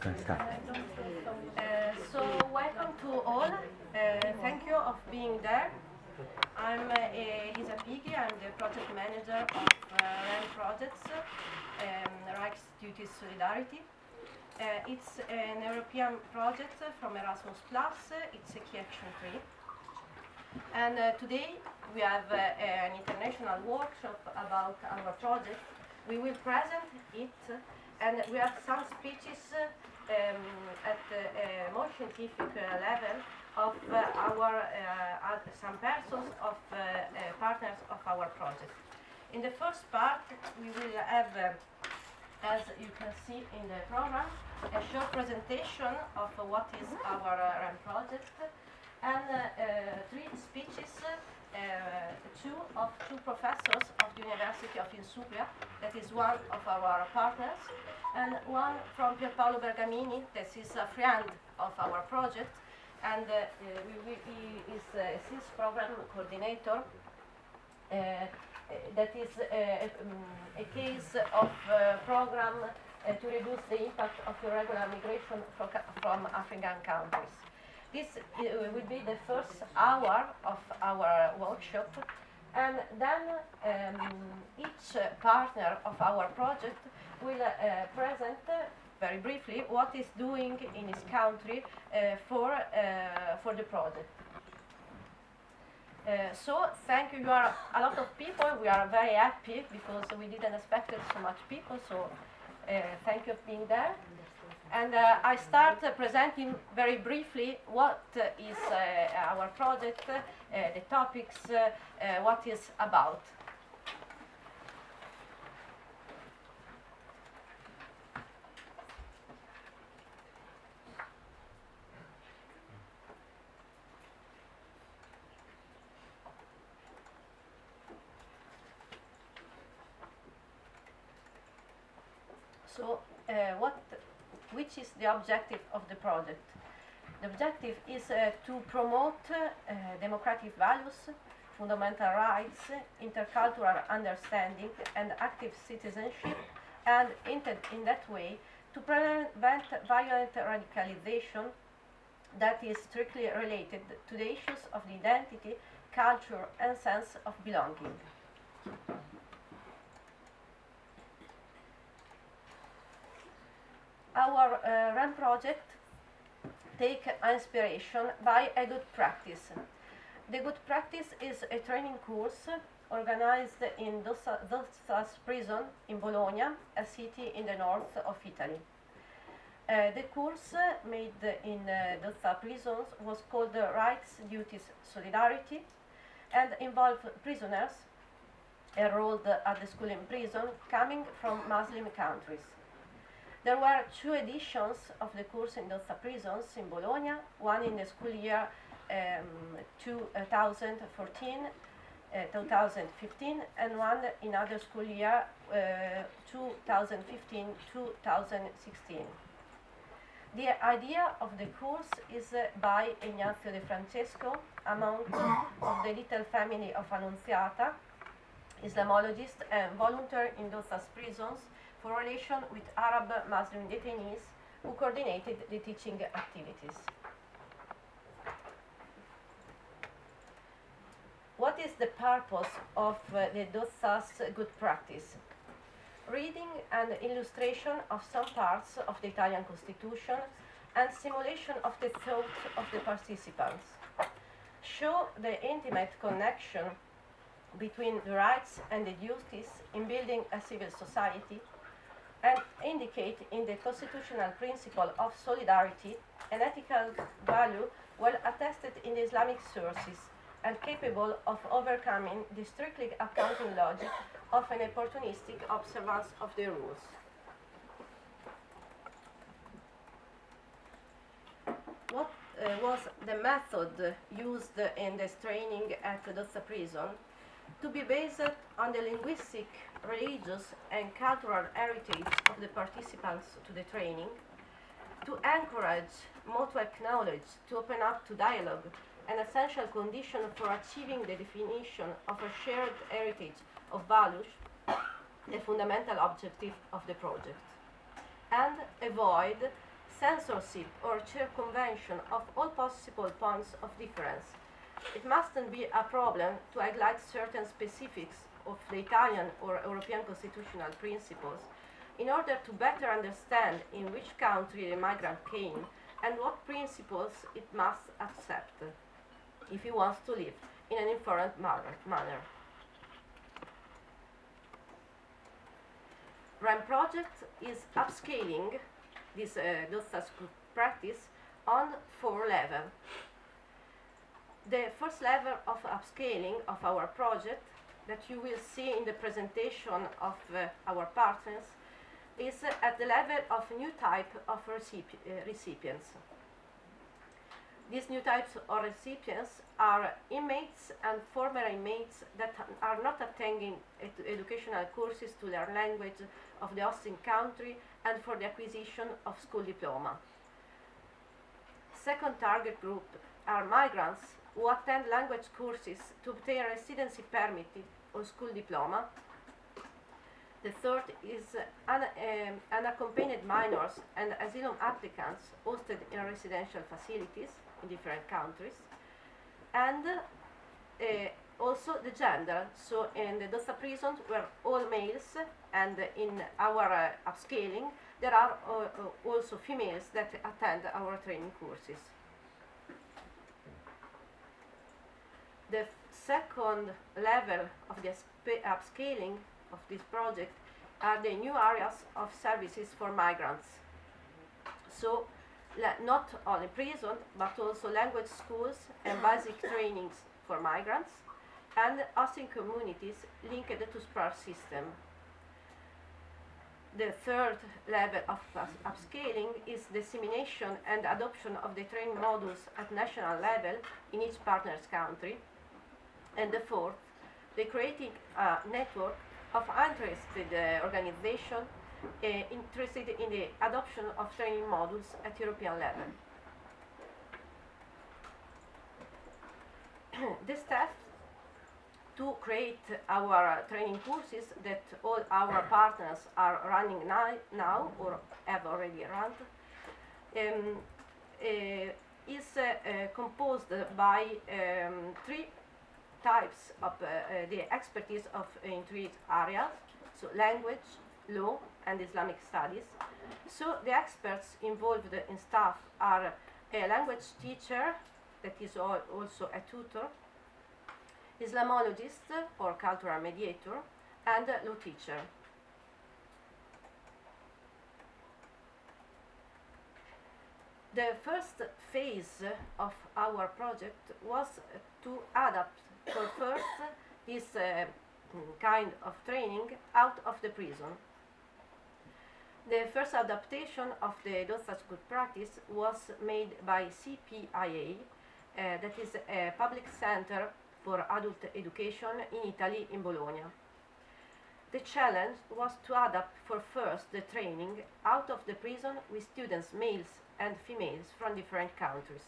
can start. So welcome to all. Thank you of being there. I'm Elisa Pighi. I'm the project manager of REN projects, Rijksduties Solidarity. It's an European project from Erasmus+. It's a key action 3. And today we have an international workshop about our project. We will present it, and we have some speeches at a more scientific level of some persons of partners of our project. In the first part, we will have, as you can see in the program, a short presentation of what is our REN project, and 3 speeches, two professors of the University of Insubria, that is one of our partners, and one from Pierpaolo Bergamini, that is a friend of our project, and he is a SIS program coordinator. That is a case of program to reduce the impact of irregular migration from African countries. This will be the first hour of our workshop, and then each partner of our project will present very briefly what is doing in his country for the project. So thank you. You are a lot of people. We are very happy because we didn't expect so much people. So thank you for being there. And I start presenting very briefly what is our project, the topics, what is about. So which is the objective of the project? The objective is to promote democratic values, fundamental rights, intercultural understanding, and active citizenship, and in that way to prevent violent radicalization that is strictly related to the issues of the identity, culture, and sense of belonging. Our REN project take inspiration by a good practice. The good practice is a training course organized in Dossas prison in Bologna, a city in the north of Italy. The course made in Dossa prisons was called Rijksduties Solidarity, and involved prisoners enrolled at the school in prison coming from Muslim countries. There were 2 editions of the course in Dossa prisons in Bologna, one in the school year 2014-2015, and one in other school year 2015-2016. The idea of the course is by Ignazio De Francesco, a monk of the Little Family of Annunziata, Islamologist and volunteer in Dossas prisons for relation with Arab Muslim detainees who coordinated the teaching activities. What is the purpose of the Dossas good practice? Reading and illustration of some parts of the Italian Constitution and simulation of the thought of the participants. Show the intimate connection between the rights and the duties in building a civil society, and indicate in the constitutional principle of solidarity an ethical value well attested in the Islamic sources and capable of overcoming the strictly accounting logic of an opportunistic observance of the rules. What was the method used in this training at Dossa prison? To be based on the linguistic, religious, and cultural heritage of the participants to the training, to encourage mutual knowledge, to open up to dialogue, an essential condition for achieving the definition of a shared heritage of values, the fundamental objective of the project, and avoid censorship or circumvention of all possible points of difference. It mustn't be a problem to highlight certain specifics of the Italian or European constitutional principles in order to better understand in which country the migrant came and what principles it must accept if he wants to live in an informed manner. REM project is upscaling this DOSAS good practice on 4 levels. The first level of upscaling of our project that you will see in the presentation of our partners is at the level of new type of recipients. These new types of recipients are inmates and former inmates that are not attending educational courses to learn language of the hosting country and for the acquisition of school diploma. Second target group are migrants who attend language courses to obtain residency permit or school diploma. The third is unaccompanied minors and asylum applicants hosted in residential facilities in different countries. And also the gender, so in the DOSA prisons were all males, and in our upscaling there are also females that attend our training courses. The second level of the upscaling of this project are the new areas of services for migrants. So not only prison, but also language schools and basic trainings for migrants, and hosting communities linked to SPAR system. The third level of upscaling is dissemination and adoption of the training modules at national level in each partner's country. And the fourth, the creating a network of interested organizations interested in the adoption of training modules at European level. The steps to create our training courses that all our partners are running now or have already run is composed by 3 types of the expertise of in 3 areas, so language, law, and Islamic studies. So the experts involved in staff are a language teacher that is also a tutor, Islamologist or cultural mediator, and a law teacher. The first phase of our project was to adapt for first this kind of training out of the prison. The first adaptation of the DOSAS good practice was made by CPIA, that is a public center for adult education in Italy, in Bologna. The challenge was to adapt for first the training out of the prison with students, males and females from different countries.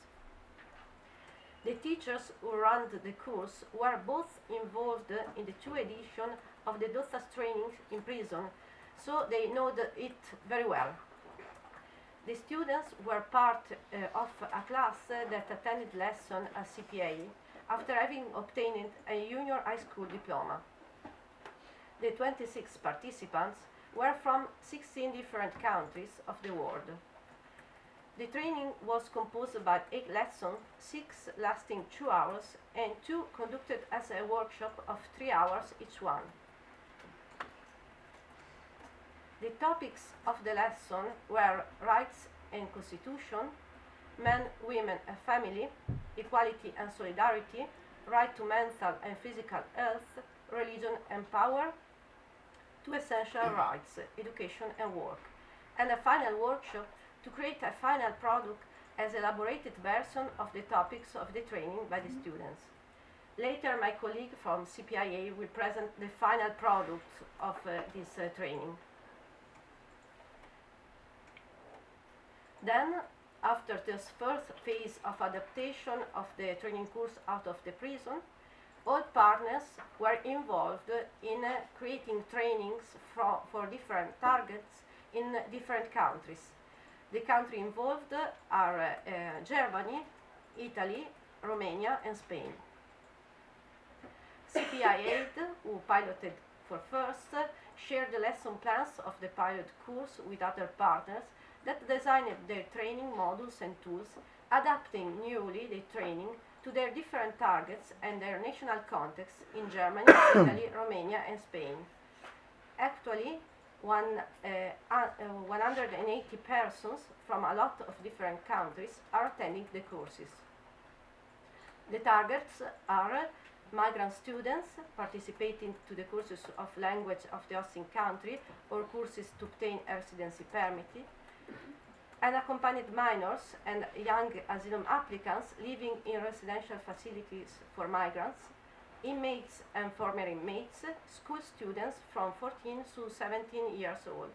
The teachers who ran the course were both involved in the 2 editions of the DOSAS training in prison, so they know it very well. The students were part of a class that attended lesson at CPA after having obtained a junior high school diploma. The 26 participants were from 16 different countries of the world. The training was composed by 8 lessons, 6 lasting 2 hours and 2 conducted as a workshop of 3 hours each one. The topics of the lesson were rights and constitution, men, women and family, equality and solidarity, right to mental and physical health, religion and power, 2 essential rights, education and work, and a final workshop to create a final product as elaborated version of the topics of the training by the students. Later, my colleague from CPIA will present the final product of this training. Then, after this first phase of adaptation of the training course out of the prison, all partners were involved in creating trainings for different targets in different countries. The countries involved are Germany, Italy, Romania, and Spain. CPI Aid, who piloted for FIRST, shared the lesson plans of the pilot course with other partners that designed their training modules and tools, adapting newly the training to their different targets and their national context in Germany, Italy, Romania, and Spain. Actually, 180 persons from a lot of different countries are attending the courses. The targets are migrant students participating to the courses of language of the hosting country or courses to obtain a residency permit, unaccompanied minors and young asylum applicants living in residential facilities for migrants, inmates and former inmates, school students from 14 to 17 years old.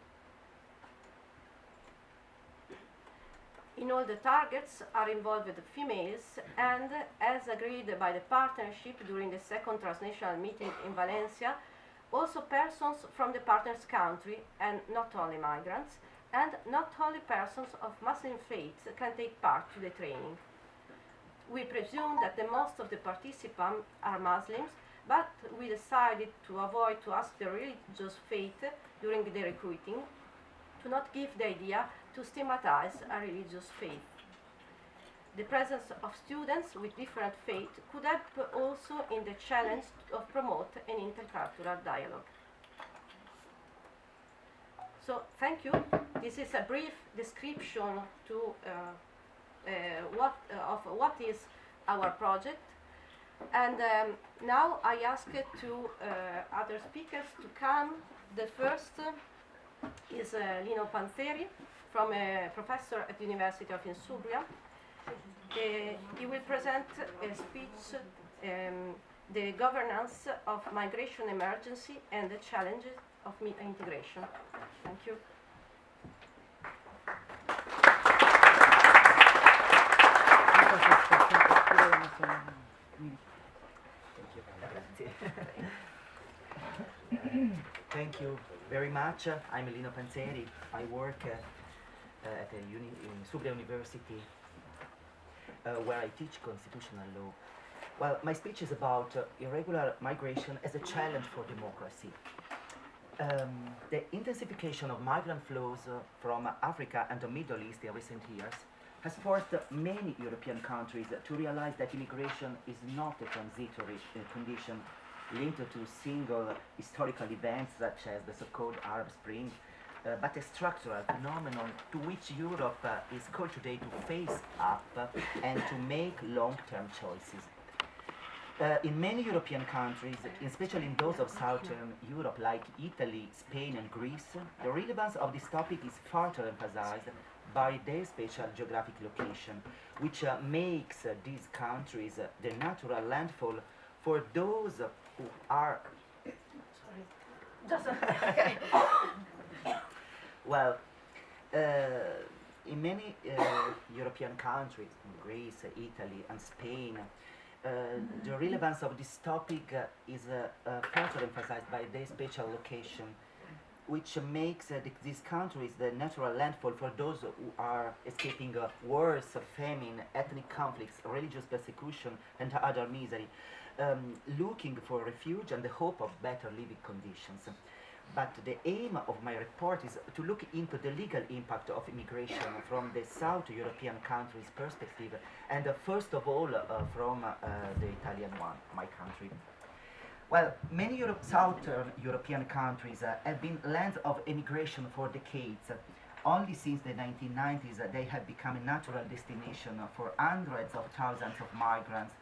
In all the targets are involved females and, as agreed by the partnership during the second transnational meeting in Valencia, also persons from the partners' country and not only migrants, and not only persons of Muslim faiths can take part to the training. We presume that the most of the participants are Muslims, but we decided to avoid to ask the religious faith during the recruiting, to not give the idea to stigmatize a religious faith. The presence of students with different faith could help also in the challenge of promote an intercultural dialogue. So, thank you. This is a brief description to what is our project. And now I ask to other speakers to come. The first is Lino Panzeri, from a professor at the University of Insubria. He will present a speech, the governance of migration emergency and the challenges of integration. Thank you. Thank you very much. I'm Lino Panzeri. I work at the Insubria University where I teach constitutional law. Well, my speech is about irregular migration as a challenge for democracy. The intensification of migrant flows from Africa and the Middle East in recent years has forced many European countries to realize that immigration is not a transitory condition linked to single historical events such as the so-called Arab Spring, but a structural phenomenon to which Europe is called today to face up and to make long-term choices. In many European countries, especially in those of Southern Europe like Italy, Spain and Greece, the relevance of this topic is further emphasized by their special geographic location, which makes these countries the natural landfall for those who are... Sorry. Just okay. Well, in many European countries, Greece, Italy and Spain, the relevance of this topic is further emphasized by their special location, which makes these countries the natural landfall for those who are escaping wars, famine, ethnic conflicts, religious persecution and other misery, looking for refuge and the hope of better living conditions. But the aim of my report is to look into the legal impact of immigration from the South European countries' perspective, and first of all from the Italian one, my country. Well, many Southern European countries have been lands of immigration for decades. Only since the 1990s they have become a natural destination for hundreds of thousands of migrants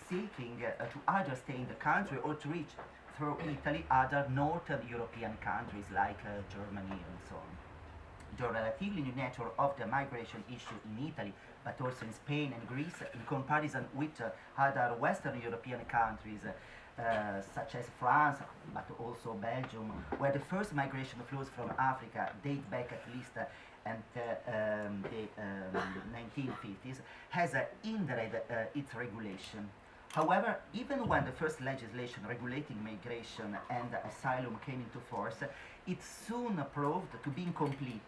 seeking to either stay in the country or to reach through Italy other Northern European countries like Germany and so on. The relatively new nature of the migration issue in Italy, but also in Spain and Greece, in comparison with other Western European countries such as France, but also Belgium, where the first migration flows from Africa date back at least the 1950s, has hindered its regulation. However, even when the first legislation regulating migration and asylum came into force, it soon proved to be incomplete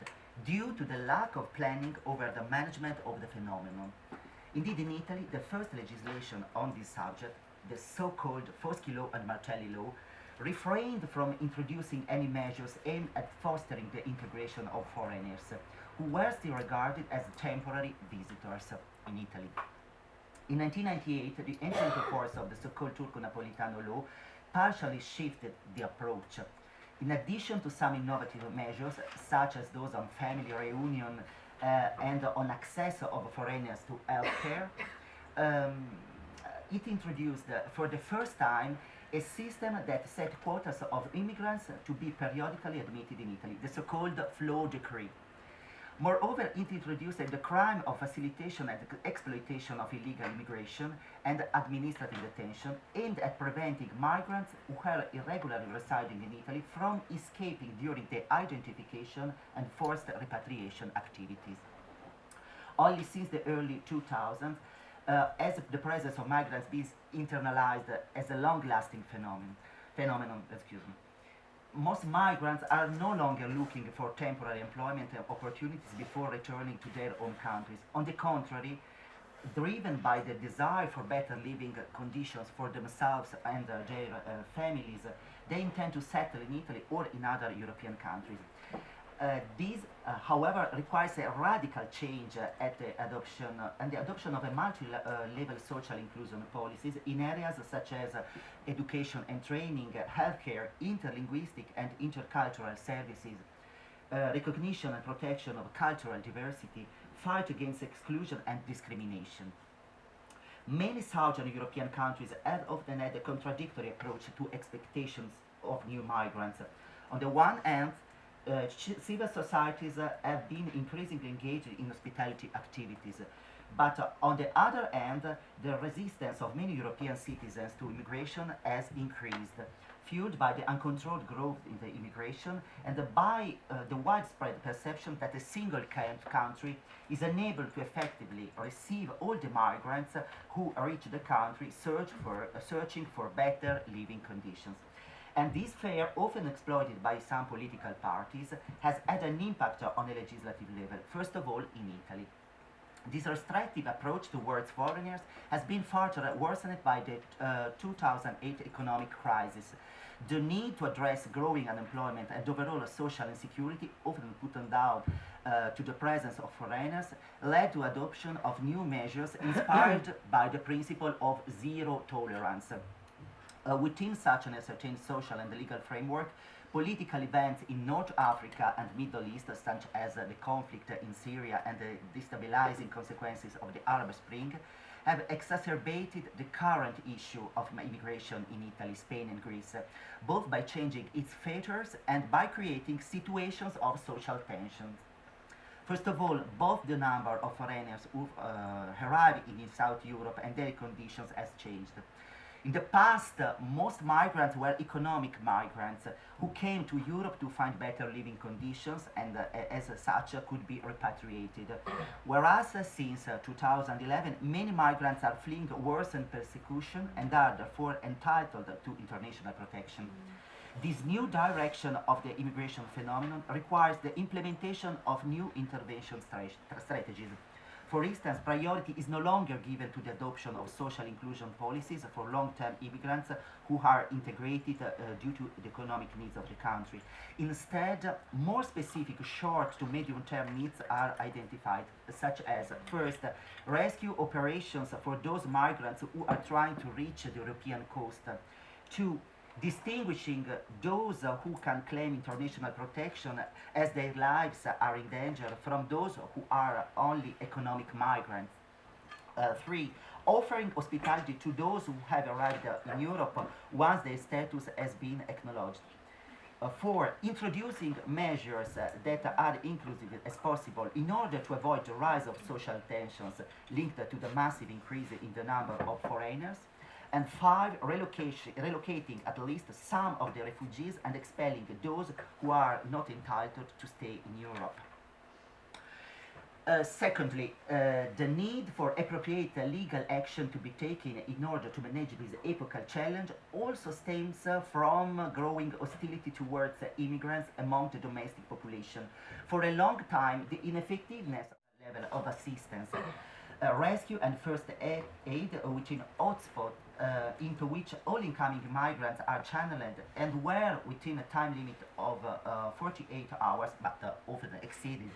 due to the lack of planning over the management of the phenomenon. Indeed, in Italy, the first legislation on this subject, the so-called Foschi Law and Martelli Law, refrained from introducing any measures aimed at fostering the integration of foreigners, who were still regarded as temporary visitors in Italy. In 1998, the entry into force of the so-called Turco-Napolitano law partially shifted the approach. In addition to some innovative measures, such as those on family reunion and on access of foreigners to healthcare, um, it introduced for the first time a system that set quotas of immigrants to be periodically admitted in Italy, the so-called Flow Decree. Moreover, it introduced the crime of facilitation and exploitation of illegal immigration and administrative detention aimed at preventing migrants who are irregularly residing in Italy from escaping during the identification and forced repatriation activities. Only since the early 2000s, as the presence of migrants is internalized as a long-lasting phenomenon, most migrants are no longer looking for temporary employment opportunities before returning to their home countries. On the contrary, driven by the desire for better living conditions for themselves and their families, they intend to settle in Italy or in other European countries. This, however, requires a radical change at the adoption and the adoption of a multi-level social inclusion policies in areas such as education and training, healthcare, interlinguistic and intercultural services, recognition and protection of cultural diversity, fight against exclusion and discrimination. Many Southern European countries have often had a contradictory approach to expectations of new migrants. On the one hand, civil societies have been increasingly engaged in hospitality activities. But on the other hand, the resistance of many European citizens to immigration has increased, fueled by the uncontrolled growth in the immigration and by the widespread perception that a single country is unable to effectively receive all the migrants who reach the country searching for better living conditions. And this fear, often exploited by some political parties, has had an impact on a legislative level, first of all in Italy. This restrictive approach towards foreigners has been further worsened by the 2008 economic crisis. The need to address growing unemployment and overall social insecurity, often put down to the presence of foreigners, led to adoption of new measures inspired by the principle of zero tolerance. Within such an ascertained social and legal framework, political events in North Africa and Middle East, such as the conflict in Syria and the destabilizing consequences of the Arab Spring, have exacerbated the current issue of immigration in Italy, Spain and Greece, both by changing its features and by creating situations of social tensions. First of all, both the number of foreigners who arrive in South Europe and their conditions has changed. In the past, most migrants were economic migrants who came to Europe to find better living conditions and as such could be repatriated. Whereas since 2011, many migrants are fleeing worsened persecution and are therefore entitled to international protection. This new direction of the immigration phenomenon requires the implementation of new intervention strategies. For instance, priority is no longer given to the adoption of social inclusion policies for long-term immigrants who are integrated due to the economic needs of the country. Instead, more specific short to medium-term needs are identified, such as, first, rescue operations for those migrants who are trying to reach the European coast. Two, distinguishing those who can claim international protection as their lives are in danger from those who are only economic migrants. Three, offering hospitality to those who have arrived in Europe once their status has been acknowledged. Four, introducing measures that are inclusive as possible in order to avoid the rise of social tensions linked to the massive increase in the number of foreigners. And five, relocating at least some of the refugees and expelling those who are not entitled to stay in Europe. Secondly, the need for appropriate legal action to be taken in order to manage this epochal challenge also stems from growing hostility towards immigrants among the domestic population. For a long time, the ineffectiveness level of assistance, rescue and first aid within hotspot into which all incoming migrants are channeled and were within a time limit of 48 hours, but often exceeded.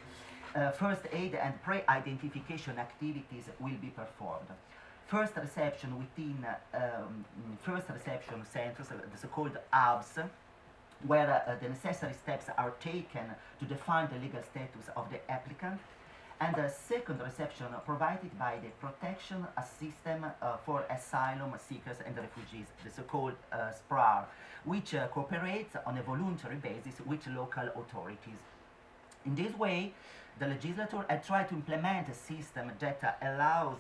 First aid and pre-identification activities will be performed. First reception within first reception centers, the so-called hubs, where the necessary steps are taken to define the legal status of the applicant, and a second reception provided by the Protection System for Asylum Seekers and Refugees, the so-called SPRAR, which cooperates on a voluntary basis with local authorities. In this way, the legislator had tried to implement a system that allows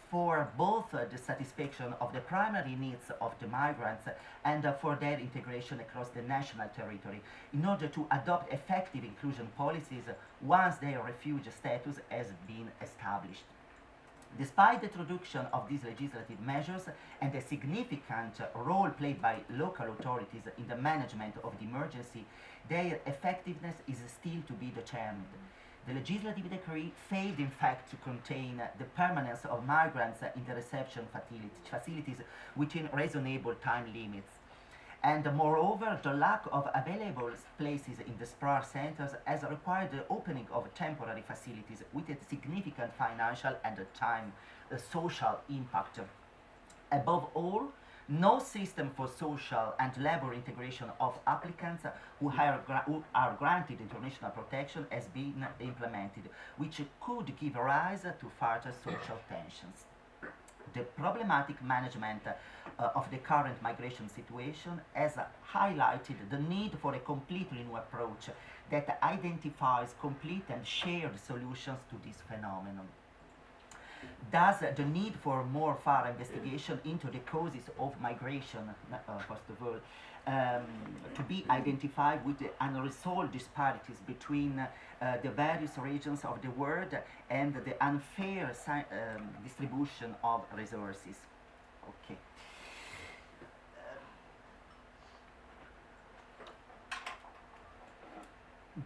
for both the satisfaction of the primary needs of the migrants and for their integration across the national territory in order to adopt effective inclusion policies once their refugee status has been established. Despite the introduction of these legislative measures and the significant role played by local authorities in the management of the emergency, their effectiveness is still to be determined. The legislative decree failed in fact to contain the permanence of migrants in the reception facilities within reasonable time limits. And moreover, the lack of available places in the SPRAR centers has required the opening of temporary facilities with a significant financial and time social impact. Above all, no system for social and labor integration of applicants who are granted international protection has been implemented, which could give rise to further social tensions. The problematic management of the current migration situation has highlighted the need for a completely new approach that identifies complete and shared solutions to this phenomenon. Thus, the need for more thorough investigation into the causes of migration, first of all, to be identified with the unresolved disparities between the various regions of the world and the unfair distribution of resources. Okay.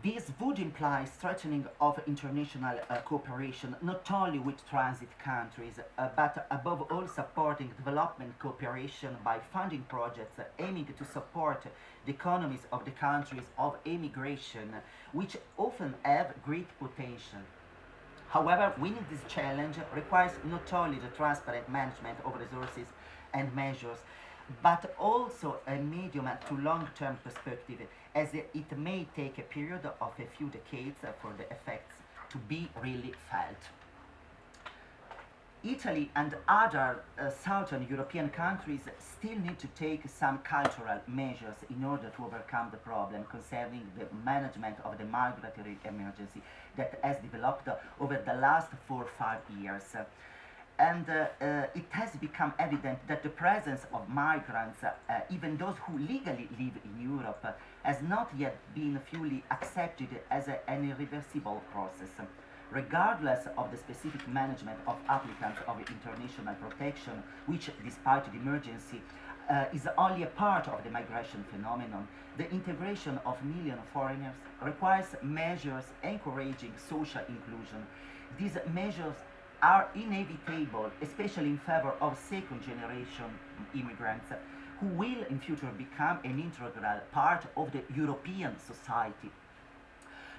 This would imply strengthening of international cooperation not only with transit countries, but above all supporting development cooperation by funding projects aiming to support the economies of the countries of emigration, which often have great potential. However, winning this challenge requires not only the transparent management of resources and measures, but also a medium to long-term perspective, as it may take a period of a few decades for the effects to be really felt. Italy and other southern European countries still need to take some cultural measures in order to overcome the problem concerning the management of the migratory emergency that has developed over the last 4 or 5 years. And it has become evident that the presence of migrants, even those who legally live in Europe, has not yet been fully accepted as an irreversible process. Regardless of the specific management of applicants of international protection, which, despite the emergency, is only a part of the migration phenomenon, the integration of millions of foreigners requires measures encouraging social inclusion. These measures are inevitable, especially in favor of second-generation immigrants, who will in future become an integral part of the European society.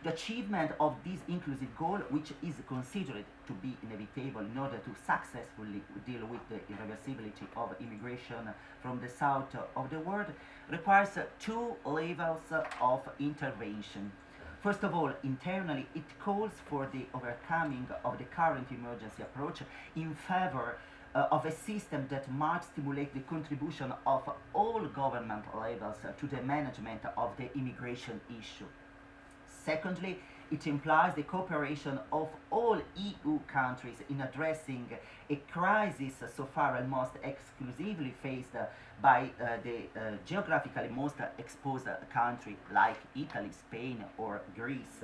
The achievement of this inclusive goal, which is considered to be inevitable in order to successfully deal with the irreversibility of immigration from the south of the world, requires 2 levels of intervention. First of all, internally, it calls for the overcoming of the current emergency approach in favor of a system that might stimulate the contribution of all government levels to the management of the immigration issue. Secondly, it implies the cooperation of all EU countries in addressing a crisis so far almost exclusively faced by the geographically most exposed country like Italy, Spain or Greece.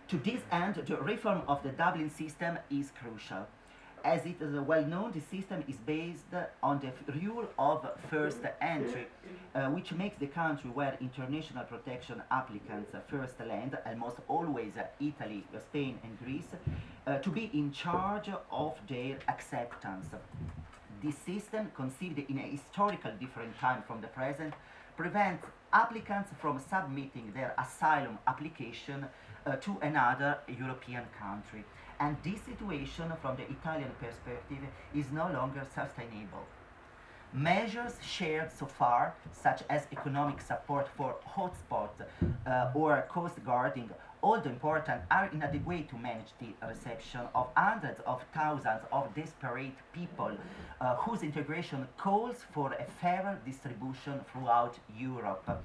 To this end, the reform of the Dublin system is crucial. As it is well known, the system is based on the rule of first entry, which makes the country where international protection applicants first land, almost always Italy, Spain, and Greece, to be in charge of their acceptance. This system, conceived in a historical different time from the present, prevents applicants from submitting their asylum application to another European country. And this situation, from the Italian perspective, is no longer sustainable. Measures shared so far, such as economic support for hotspots or coast guarding, although important, are inadequate to manage the reception of hundreds of thousands of desperate people whose integration calls for a fairer distribution throughout Europe.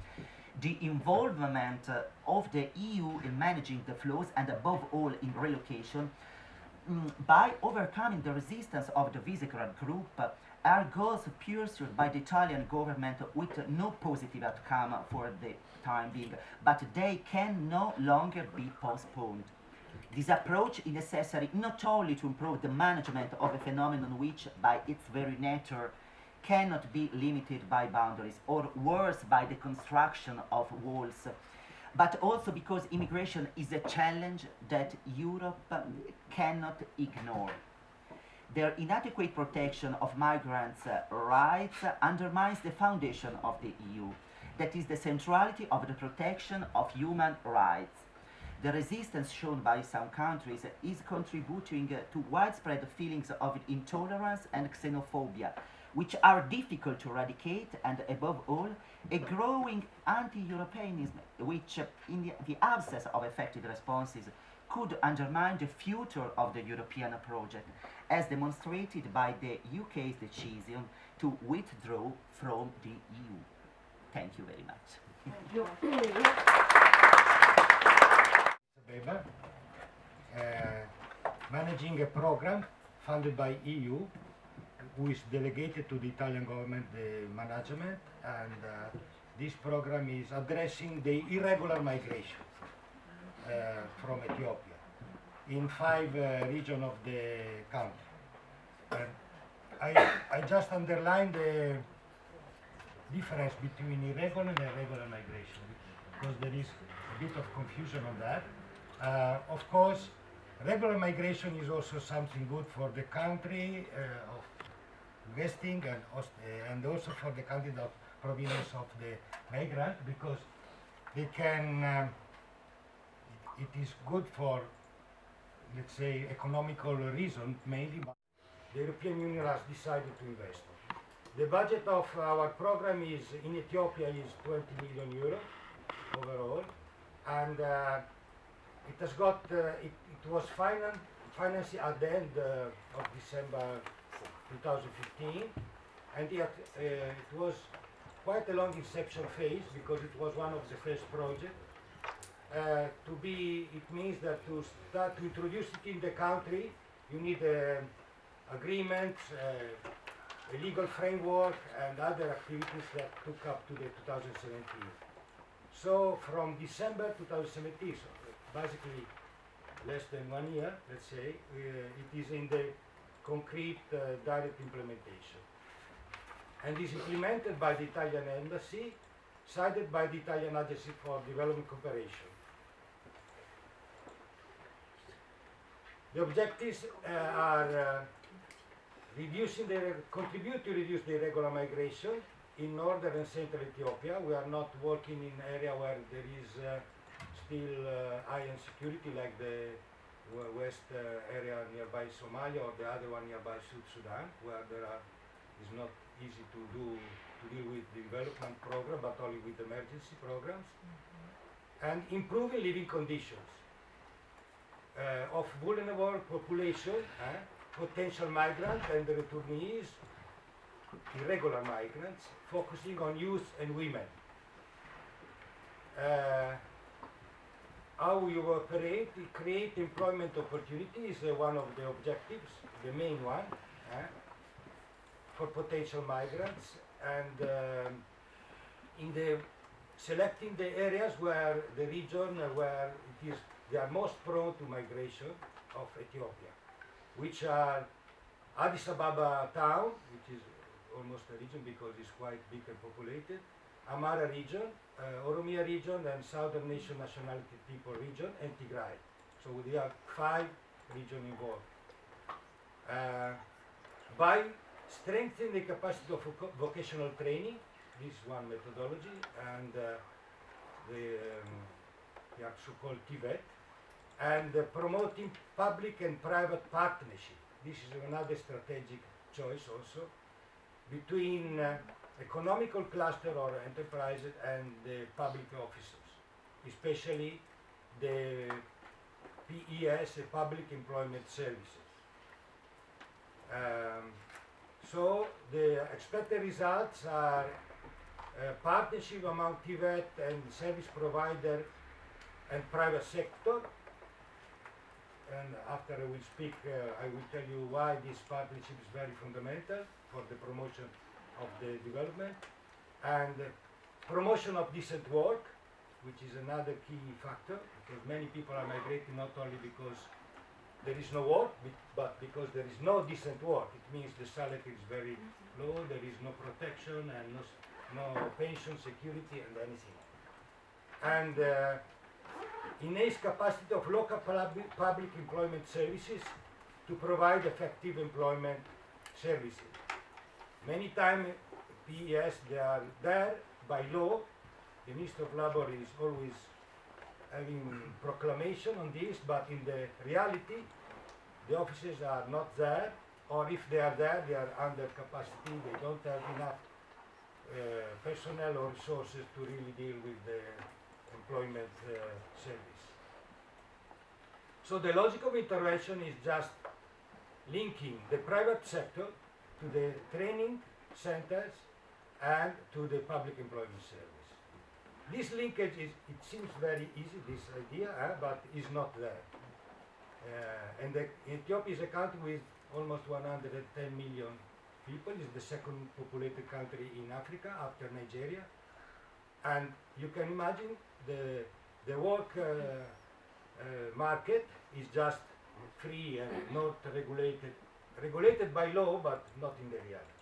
The involvement of the EU in managing the flows and above all in relocation by overcoming the resistance of the Visegrad Group are goals pursued by the Italian government with no positive outcome for the time being, but they can no longer be postponed. This approach is necessary not only to improve the management of a phenomenon which, by its very nature, cannot be limited by boundaries, or worse, by the construction of walls, but also because immigration is a challenge that Europe cannot ignore. Their inadequate protection of migrants' rights undermines the foundation of the EU, that is the centrality of the protection of human rights. The resistance shown by some countries is contributing to widespread feelings of intolerance and xenophobia, which are difficult to eradicate, and above all, a growing anti-Europeanism, which, in the absence of effective responses, could undermine the future of the European project, as demonstrated by the UK's decision to withdraw from the EU. Thank you very much. Weber, managing a program funded by EU, who is delegated to the Italian government the management, and this program is addressing the irregular migration from Ethiopia in 5 regions of the country. And I just underlined the difference between irregular and irregular migration, because there is a bit of confusion on that. Of course, regular migration is also something good for the country of investing, and also for the country of provenance of the migrant, because they can, it is good for, let's say, economical reason mainly, but the European Union has decided to invest. The budget of our program is, in Ethiopia, is 20 million euro overall, and it has got, it was financed at the end of December 2015, and yet it was quite a long inception phase, because it was one of the first projects. It means that to start to introduce it in the country, you need agreements, a legal framework, and other activities that took up to the 2017. So from December 2017, so basically less than 1 year, let's say, it is in the concrete direct implementation. And is implemented by the Italian Embassy, sided by the Italian Agency for Development Cooperation. The objectives are contribute to reduce the irregular migration in northern and central Ethiopia. We are not working in an area where there is still high insecurity, like the west area nearby Somalia, or the other one nearby South Sudan, where is not easy to deal with the development program, but only with emergency programs. And improving living conditions of vulnerable population, potential migrants and the returnees, irregular migrants, focusing on youth and women. How we operate, create employment opportunities is one of the objectives, the main one, for potential migrants, and in the selecting the areas where the region where it is they are most prone to migration of Ethiopia, which are Addis Ababa town, which is almost a region because it's quite big and populated, Amara region, Oromia region, and Southern Nation Nationality People region, and Tigray. So we have 5 regions involved. By strengthening the capacity of vocational training, this is one methodology, and the so-called TVET, and promoting public and private partnership. This is another strategic choice also between economical cluster or enterprises and the public officers, especially the PES, the Public Employment Services. So the expected results are partnership among TVET and service provider and private sector. And after I will speak, I will tell you why this partnership is very fundamental for the promotion of the development. And promotion of decent work, which is another key factor, because many people are migrating not only because there is no work, but because there is no decent work. It means the salary is very low, there is no protection and no pension, security and anything. And innate capacity of local public employment services to provide effective employment services. Many times PES, they are there by law. The Minister of Labor is always having proclamation on this, but in the reality, the offices are not there, or if they are there, they are under capacity. They don't have enough personnel or resources to really deal with the employment service. So the logic of intervention is just linking the private sector to the training centers and to the public employment service. This linkage is, it seems very easy, this idea, but is not there. And Ethiopia is a country with almost 110 million people. It's the second populated country in Africa after Nigeria. And you can imagine the work market is just free and not regulated by law, but not in the reality.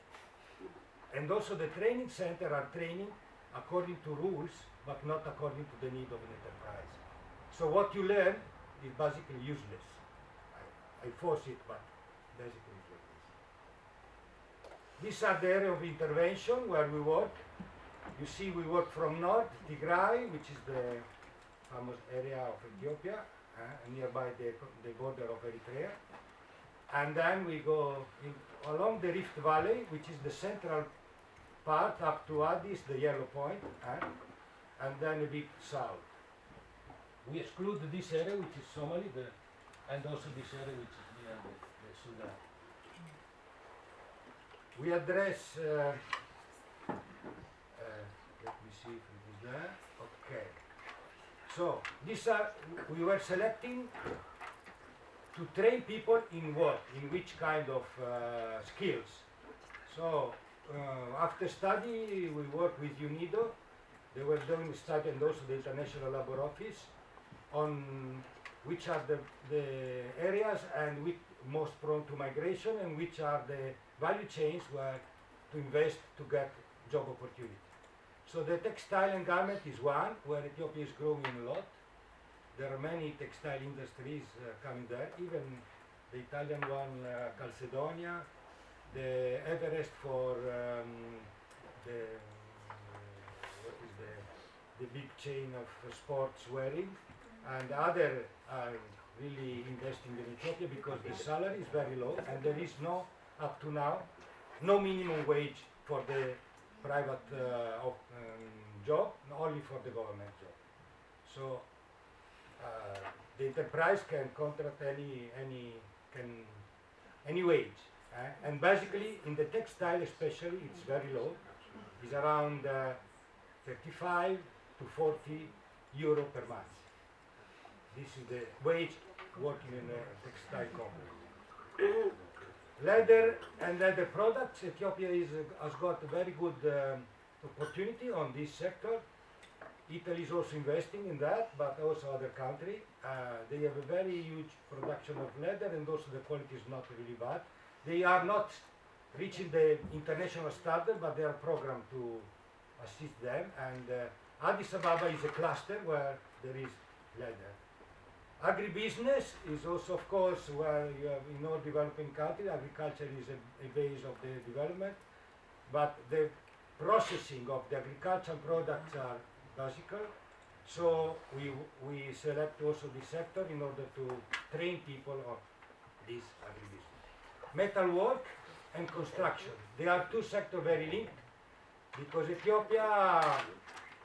And also the training center are training according to rules, but not according to the need of an enterprise. So what you learn is basically useless. I force it, but basically it's like this. These are the area of intervention where we work. You see, we work from north, Tigray, which is the famous area of Ethiopia, nearby the border of Eritrea. And then we go along the Rift Valley, which is the central part up to Addis, the yellow point, and then a bit south. We exclude this area, which is Somali, and also this area, which is near the Sudan. We address, let me see if it is there. Okay. So, we were selecting to train people in what? In which kind of skills? So, after study, we worked with UNIDO. They were doing a study, and also the International Labour Office, on which are the areas and which most prone to migration, and which are the value chains where to invest to get job opportunity. So the textile and garment is one, where Ethiopia is growing a lot. There are many textile industries coming there, even the Italian one, Calcedonia, the Everest for the big chain of sports wearing, and other are really investing in Ethiopia because the salary is very low, and there is no, up to now, no minimum wage for the private job, only for the government job. So the enterprise can contract any wage, and basically in the textile especially it's very low. It's around 35 to 40 euro per month. This is the wage working in a textile company. Leather and leather products, Ethiopia has got a very good opportunity on this sector. Italy is also investing in that, but also other countries. They have a very huge production of leather, and also the quality is not really bad. They are not reaching the international standard, but they are programmed to assist them. And Addis Ababa is a cluster where there is leather. Agribusiness is also, of course, where you have in all developing countries, agriculture is a base of the development, but the processing of the agricultural products are basic. So we select also this sector in order to train people on this agribusiness. Metalwork and construction. They are two sectors very linked, because Ethiopia,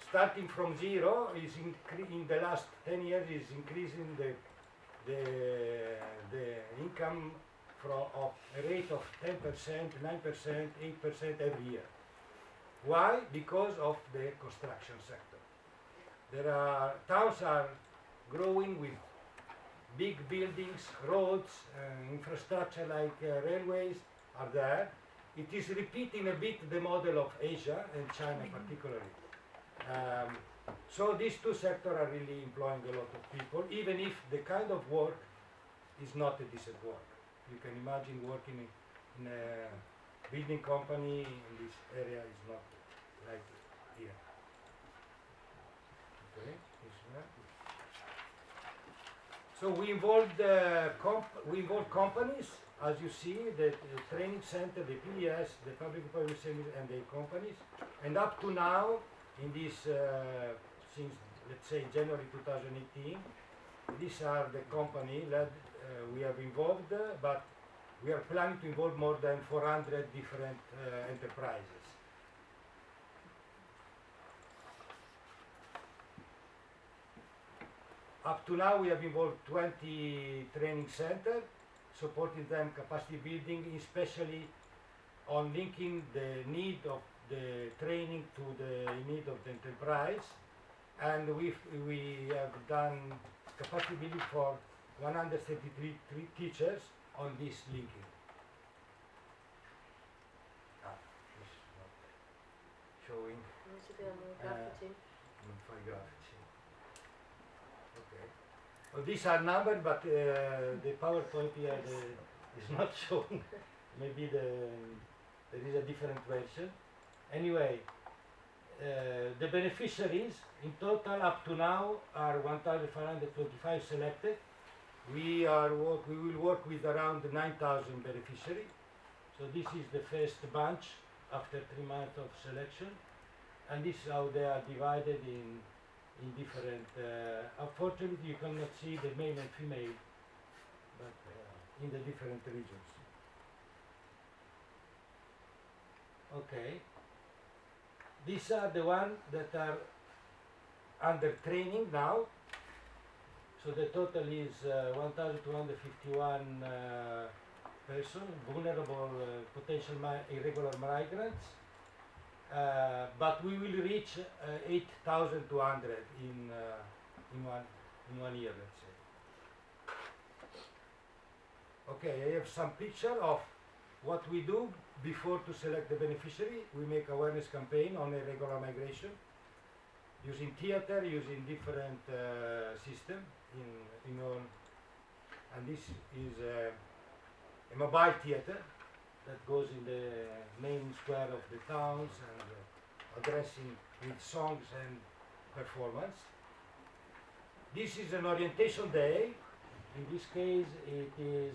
starting from zero, is in the last 10 years is increasing the income of a rate of 10%, 9%, 8% every year. Why? Because of the construction sector. Towns are growing with big buildings, roads, infrastructure like railways are there. It is repeating a bit the model of Asia and China particularly. So these two sectors are really employing a lot of people, even if the kind of work is not a decent work. You can imagine working in a building company in this area is not like here. Okay, so we involved companies, as you see, the training center, the PES, the public employment service, and the companies. And up to now, in this, since let's say January 2018, these are the company that we have involved, but we are planning to involve more than 400 different enterprises. Up to now, we have involved 20 training centers, supporting them capacity building, especially on linking the need of the training to the need of the enterprise. And we have done capacity building for 133 teachers on this linking. This is not showing. Okay. Well, these are numbered, but the PowerPoint here is not showing. Maybe there is a different version. Anyway, the beneficiaries in total up to now are 1,525 selected. We will work with around 9,000 beneficiaries. So this is the first bunch after 3 months of selection, and this is how they are divided in different. Unfortunately, you cannot see the male and female, but in the different regions. Okay. These are the ones that are under training now. So the total is 1,251 persons, vulnerable potential irregular migrants. But we will reach 8,200 in one year, let's say. Okay, I have some picture of what we do before to select the beneficiary. We make awareness campaign on irregular migration, using theater, using different system in all. And this is a mobile theater that goes in the main square of the towns and addressing with songs and performance. This is an orientation day. In this case, it is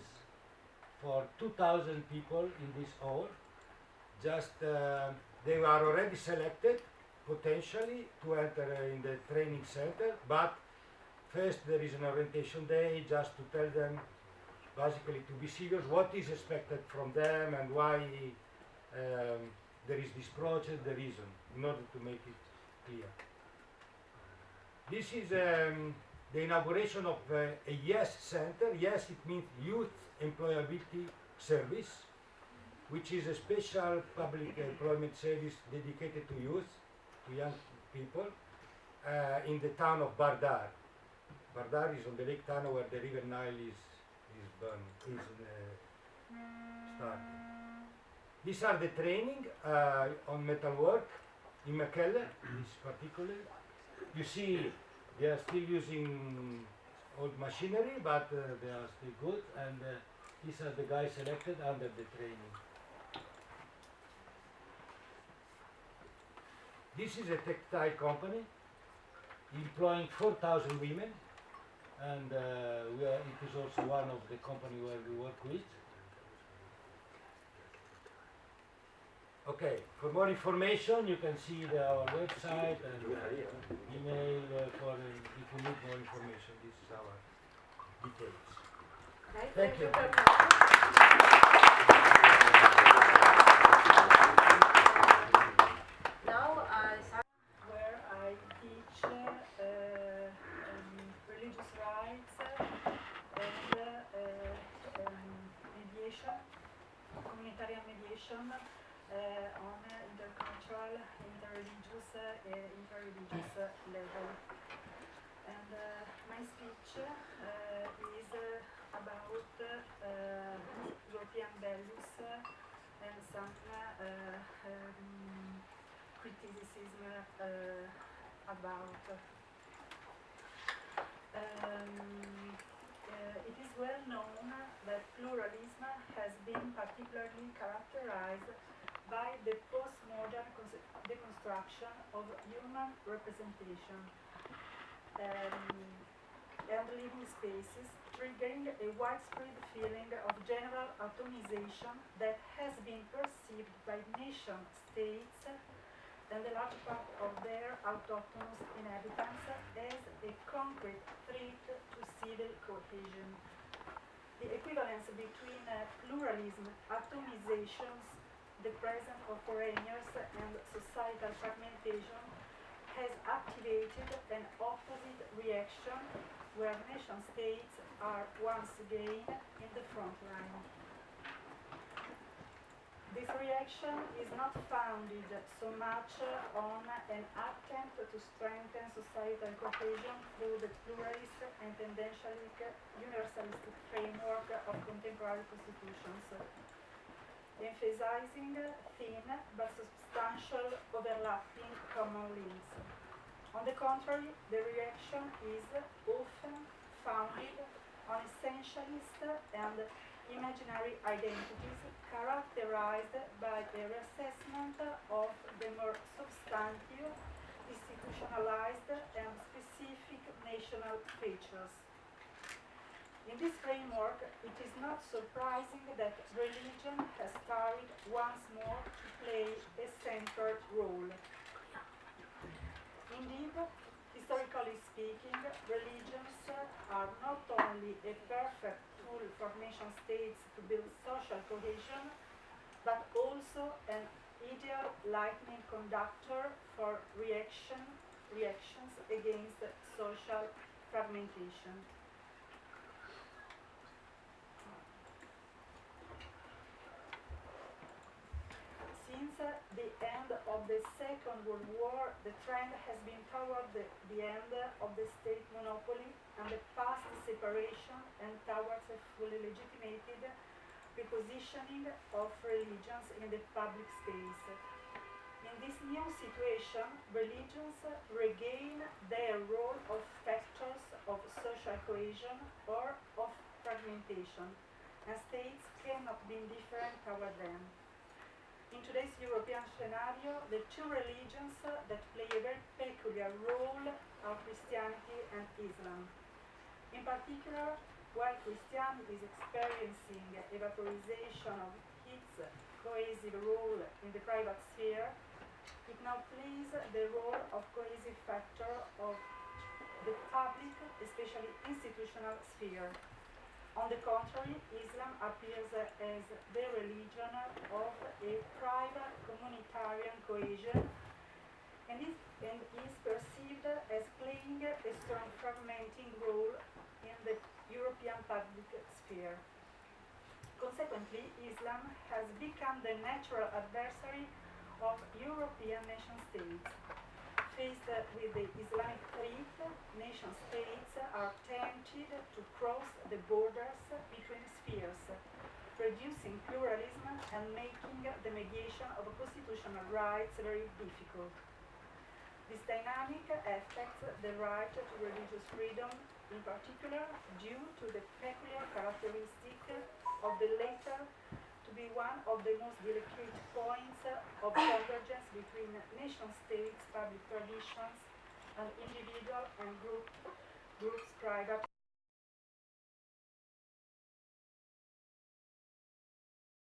for 2,000 people in this hall. Just they are already selected potentially to enter in the training center, but first there is an orientation day just to tell them basically to be serious what is expected from them and why there is this project, the reason, in order to make it clear. This is the inauguration of a YES center. YES, it means Youth Employability Service, which is a special public employment service dedicated to youth, to young people, in the town of Bardar. Bardar is on the Lake Tana where the river Nile is starting. These are the training on metalwork in Mekelle, this particular. You see, they are still using old machinery, but they are still good, and these are the guys selected under the training. This is a textile company employing 4,000 women, and it is also one of the company where we work with. Okay, for more information you can see our website and email if you need more information. This is our details. Okay, Thank you. very much. Now where I teach religious rights and mediation, communitarian mediation on intercultural, interreligious level. And my speech is about European values and some criticism about. It is well known that pluralism has been particularly characterized by the postmodern deconstruction of human representation and living spaces, triggering a widespread feeling of general atomization that has been perceived by nation states and a large part of their autochthonous inhabitants as a concrete threat to civil cohesion. The equivalence between pluralism, atomizations, the presence of foreigners, and societal fragmentation has activated an opposite reaction where nation states are once again in the front line. This reaction is not founded so much on an attempt to strengthen societal cohesion through the pluralist and tendentially universalistic framework of contemporary constitutions, emphasizing thin but substantial overlapping common links. On the contrary, the reaction is often founded on essentialist and imaginary identities characterized by a reassessment of the more substantive, institutionalized, and specific national features. In this framework, it is not surprising that religion has started once more to play a central role. Indeed, historically speaking, religions are not only a perfect tool for nation states to build social cohesion, but also an ideal lightning conductor for reactions against social fragmentation. Since the end of the Second World War, the trend has been toward the end of the state monopoly and the past separation and towards a fully legitimated repositioning of religions in the public space. In this new situation, religions regain their role of factors of social cohesion or of fragmentation, and states cannot be indifferent toward them. In today's European scenario, the two religions that play a very peculiar role are Christianity and Islam. In particular, while Christianity is experiencing a vaporization of its cohesive role in the private sphere, it now plays the role of cohesive factor of the public, especially institutional sphere. On the contrary, Islam appears as the religion of a private communitarian cohesion and is perceived as playing a strong fragmenting role in the European public sphere. Consequently, Islam has become the natural adversary of European nation states. Faced with the Islamic threat, nation states are tempted to cross the borders between spheres, reducing pluralism and making the mediation of constitutional rights very difficult. This dynamic affects the right to religious freedom, in particular due to the peculiar characteristic of the latter to be one of the most delicate points of convergence between nation states, public traditions, and individual and groups' private